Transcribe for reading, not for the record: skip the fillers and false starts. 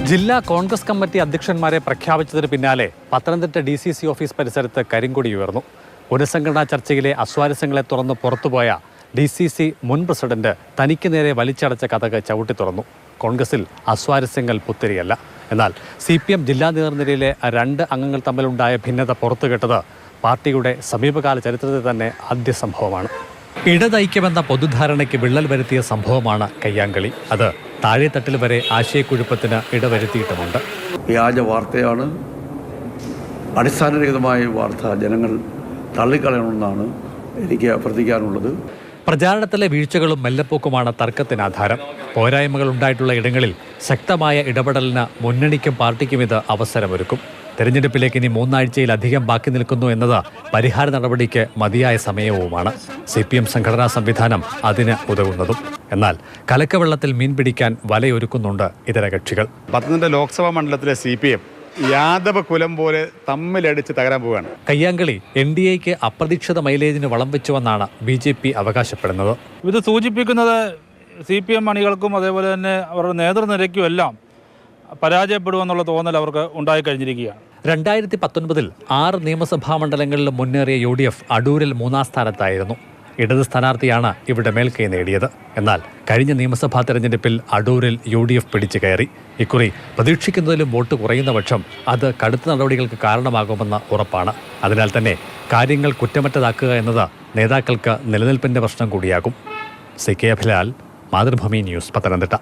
ജില്ലാ കോൺഗ്രസ് കമ്മിറ്റി അധ്യക്ഷന്മാരെ പ്രഖ്യാപിച്ചതിന് പിന്നാലെ പത്തനംതിട്ട DCC ഓഫീസ് പരിസരത്ത് കരിങ്കൊടി ഉയർന്നു. പുനഃസംഘടനാ ചർച്ചയിലെ അസ്വാരസ്യങ്ങളെ തുറന്ന് പുറത്തുപോയ DCC മുൻ പ്രസിഡന്റ് തനിക്ക് നേരെ വലിച്ചടച്ച കഥക് ചവിട്ടി തുറന്നു. കോൺഗ്രസിൽ അസ്വാരസ്യങ്ങൾ പുത്തിരിയല്ല. എന്നാൽ CPM ജില്ലാ നേതൃനിരയിലെ 2 അംഗങ്ങൾ തമ്മിലുണ്ടായ ഭിന്നത പുറത്തുകെട്ടത് പാർട്ടിയുടെ സമീപകാല ചരിത്രത്തിൽ തന്നെ ആദ്യ സംഭവമാണ്. ഇടതൈക്യമെന്ന പൊതുധാരണയ്ക്ക് വിള്ളൽ വരുത്തിയ സംഭവമാണ് കയ്യാങ്കളി. അത് താഴെത്തട്ടിൽ വരെ ആശയക്കുഴപ്പത്തിന് ഇടവരുത്തിയിട്ടുമുണ്ട്. വ്യാജ വാർത്തയാണ്, അടിസ്ഥാനരഹിതമായ വാർത്ത ജനങ്ങൾ തള്ളിക്കളയണമെന്നാണ് എനിക്ക് അഭ്യർത്ഥിക്കാനുള്ളത്. പ്രചാരണത്തിലെ വീഴ്ചകളും മെല്ലപ്പോക്കുമാണ് തർക്കത്തിന് ആധാരം. പോരായ്മകൾ ഉണ്ടായിട്ടുള്ള ഇടങ്ങളിൽ ശക്തമായ ഇടപെടലിന് മുന്നണിക്കും പാർട്ടിക്കും ഇത് അവസരമൊരുക്കും. തെരഞ്ഞെടുപ്പിലേക്ക് ഇനി 3 ആഴ്ചയിലധികം ബാക്കി നിൽക്കുന്നു എന്നത് പരിഹാര നടപടിക്ക് മതിയായ സമയവുമാണ്. CPM സംഘടനാ സംവിധാനം അതിന് ഉതകുന്നതും. എന്നാൽ കലക്കവെള്ളത്തിൽ മീൻ പിടിക്കാൻ വലയൊരുക്കുന്നുണ്ട് ഇതര കക്ഷികൾ. പത്തനംതിട്ട ലോക്സഭാ മണ്ഡലത്തിലെ CPM യാദവ കുലം പോലെ തമ്മിലടിച്ച് തകരാൻ പോവുകയാണ്. കയ്യാങ്കളി NDAക്ക് അപ്രതീക്ഷിത മൈലേജിന് വളം വെച്ചുവെന്നാണ് BJP അവകാശപ്പെടുന്നത്. ഇത് സൂചിപ്പിക്കുന്നത് CPM അണികൾക്കും അതേപോലെ തന്നെ അവരുടെ നേതൃനിരയ്ക്കും എല്ലാം പരാജയപ്പെടുമെന്നുള്ള തോന്നൽ അവർക്ക് ഉണ്ടായിക്കഴിഞ്ഞിരിക്കുകയാണ്. 2019 6 നിയമസഭാ മണ്ഡലങ്ങളിൽ മുന്നേറിയ UDF അടൂരിൽ 3-ാം സ്ഥാനത്തായിരുന്നു. ഇടത് സ്ഥാനാർത്ഥിയാണ് ഇവിടെ മേൽക്കൈ നേടിയത്. എന്നാൽ കഴിഞ്ഞ നിയമസഭാ തെരഞ്ഞെടുപ്പിൽ അടൂരിൽ UDF പിടിച്ചു കയറി. ഇക്കുറി പ്രതീക്ഷിക്കുന്നതിലും വോട്ട് കുറയുന്ന പക്ഷം അത് കടുത്ത നടപടികൾക്ക് കാരണമാകുമെന്ന് ഉറപ്പാണ്. അതിനാൽ തന്നെ കാര്യങ്ങൾ കുറ്റമറ്റതാക്കുക എന്നത് നേതാക്കൾക്ക് നിലനിൽപ്പിന്റെ പ്രശ്നം കൂടിയാകും. CK Abhilal, Mathrubhumi news, Pathanamthitta.